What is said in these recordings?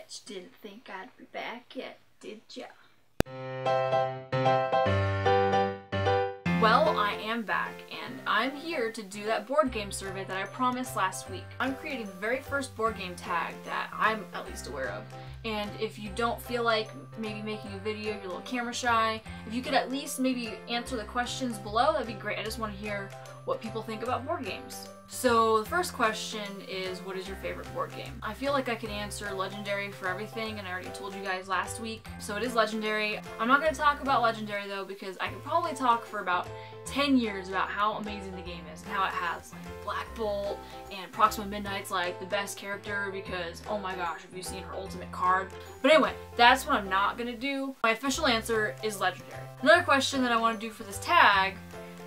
Bet you didn't think I'd be back yet, did ya? Well, I am back, and I'm here to do that board game survey that I promised last week. I'm creating the very first board game tag that I'm at least aware of. And if you don't feel like maybe making a video, you're a little camera shy, if you could at least maybe answer the questions below, that'd be great. I just want to hear what people think about board games. So the first question is, what is your favorite board game? I feel like I can answer Legendary for everything, and I already told you guys last week. So it is Legendary. I'm not going to talk about Legendary though, because I could probably talk for about 10 years about how amazing the game is and how it has like Black Bolt and Proxima Midnight's like the best character because oh my gosh, have you seen her ultimate card? But anyway, that's what I'm not going to do. My official answer is Legendary. Another question that I want to do for this tag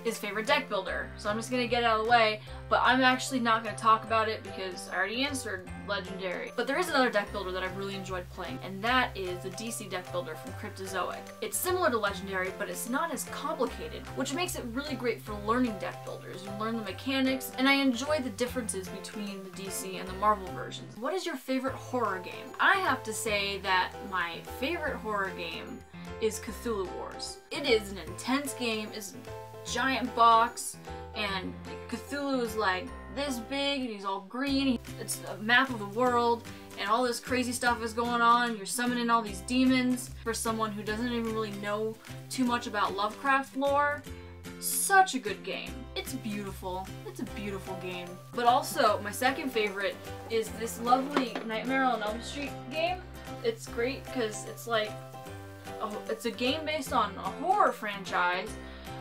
is favorite deck builder. So I'm just gonna get it out of the way, but I'm actually not gonna talk about it because I already answered Legendary. But there is another deck builder that I've really enjoyed playing, and that is the DC deck builder from Cryptozoic. It's similar to Legendary, but it's not as complicated, which makes it really great for learning deck builders. You learn the mechanics, and I enjoy the differences between the DC and the Marvel versions. What is your favorite horror game? I have to say that my favorite horror game is Cthulhu Wars. It is an intense game, it's giant box, and Cthulhu is like this big and he's all green. It's a map of the world and all this crazy stuff is going on. You're summoning all these demons. For someone who doesn't even really know too much about Lovecraft lore, such a good game. It's beautiful. It's a beautiful game. But also, my second favorite is this lovely Nightmare on Elm Street game. It's great because it's like, it's a game based on a horror franchise,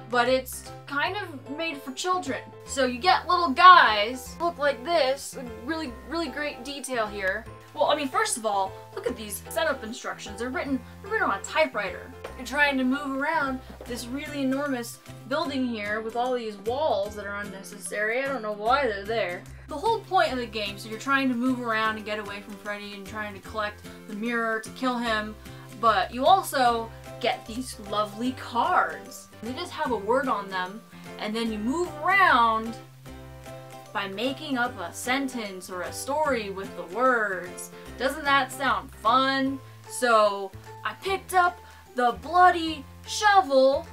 but it's kind of made for children. So you get little guys look like this, really great detail here. Well, I mean, first of all, look at these setup instructions. They're written on a typewriter. You're trying to move around this really enormous building here with all these walls that are unnecessary. I don't know why they're there. The whole point of the game, so you're trying to move around and get away from Freddy and trying to collect the mirror to kill him, but you also get these lovely cards. They just have a word on them, and then you move around by making up a sentence or a story with the words. Doesn't that sound fun? So I picked up the bloody shovel,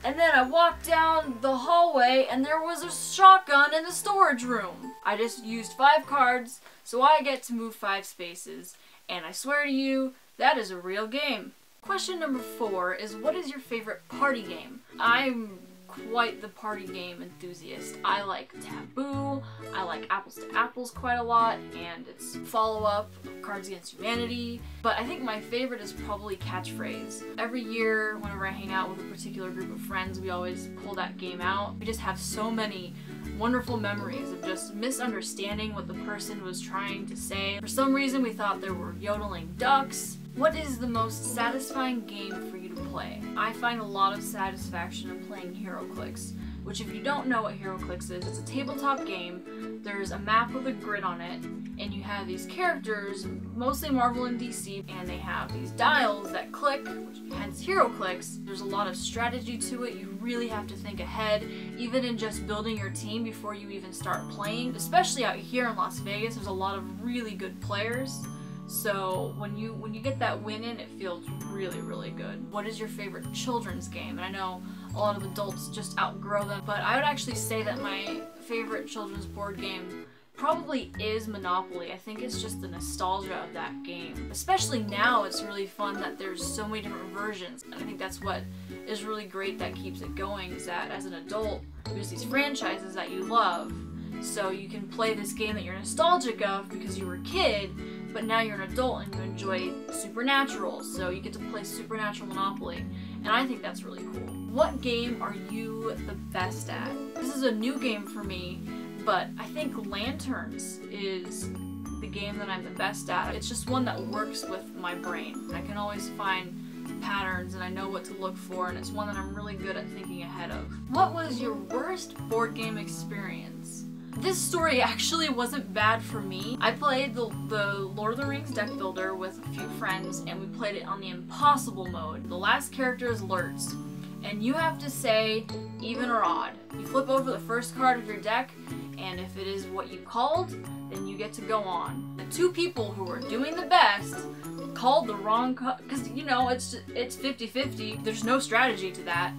and then I walked down the hallway and there was a shotgun in the storage room. I just used 5 cards, so I get to move 5 spaces, and I swear to you, that is a real game. Question number 4 is, what is your favorite party game? I'm quite the party game enthusiast. I like Taboo, I like Apples to Apples quite a lot, and its follow-up, Cards Against Humanity. But I think my favorite is probably Catchphrase. Every year, whenever I hang out with a particular group of friends, we always pull that game out. We just have so many wonderful memories of just misunderstanding what the person was trying to say. For some reason, we thought there were yodeling ducks. What is the most satisfying game for you to play? I find a lot of satisfaction in playing HeroClix, which if you don't know what HeroClix is, it's a tabletop game. There's a map with a grid on it, and you have these characters, mostly Marvel and DC, and they have these dials that click, which hence HeroClix. There's a lot of strategy to it. You really have to think ahead, even in just building your team before you even start playing. Especially out here in Las Vegas, there's a lot of really good players. So when you get that win in, it feels really good. What is your favorite children's game? And I know a lot of adults just outgrow them, but I would actually say that my favorite children's board game probably is Monopoly. I think it's just the nostalgia of that game. Especially now, it's really fun that there's so many different versions. And I think that's what is really great that keeps it going, is that as an adult, there's these franchises that you love. So you can play this game that you're nostalgic of because you were a kid, but now you're an adult and you enjoy Supernatural, so you get to play Supernatural Monopoly, and I think that's really cool. What game are you the best at? This is a new game for me, but I think Lanterns is the game that I'm the best at. It's just one that works with my brain. I can always find patterns and I know what to look for, and it's one that I'm really good at thinking ahead of. What was your worst board game experience? This story actually wasn't bad for me. I played the Lord of the Rings deck builder with a few friends, and we played it on the impossible mode. The last character is Lurtz, and you have to say even or odd. You flip over the first card of your deck, and if it is what you called, then you get to go on. The two people who were doing the best called the wrong because you know it's 50-50. There's no strategy to that,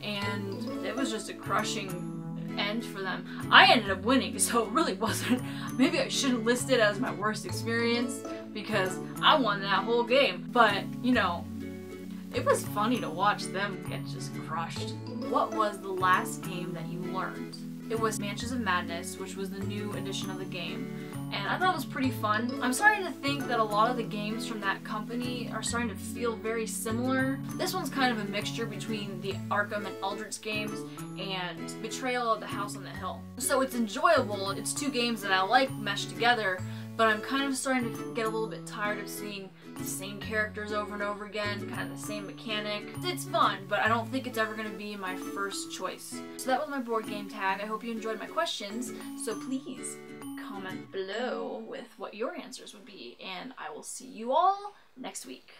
and it was just a crushing end for them. I ended up winning, so it really wasn't. Maybe I shouldn't list it as my worst experience because I won that whole game, but you know, it was funny to watch them get just crushed. What was the last game that you learned? It was Mansions of Madness, which was the new edition of the game, and I thought it was pretty fun. I'm starting to think that a lot of the games from that company are starting to feel very similar. This one's kind of a mixture between the Arkham and Eldritch games and Betrayal of the House on the Hill. So it's enjoyable. It's two games that I like meshed together, but I'm kind of starting to get a little bit tired of seeing the same characters over and over again, kind of the same mechanic. It's fun, but I don't think it's ever going to be my first choice. So that was my board game tag. I hope you enjoyed my questions, so please comment below with what your answers would be, and I will see you all next week.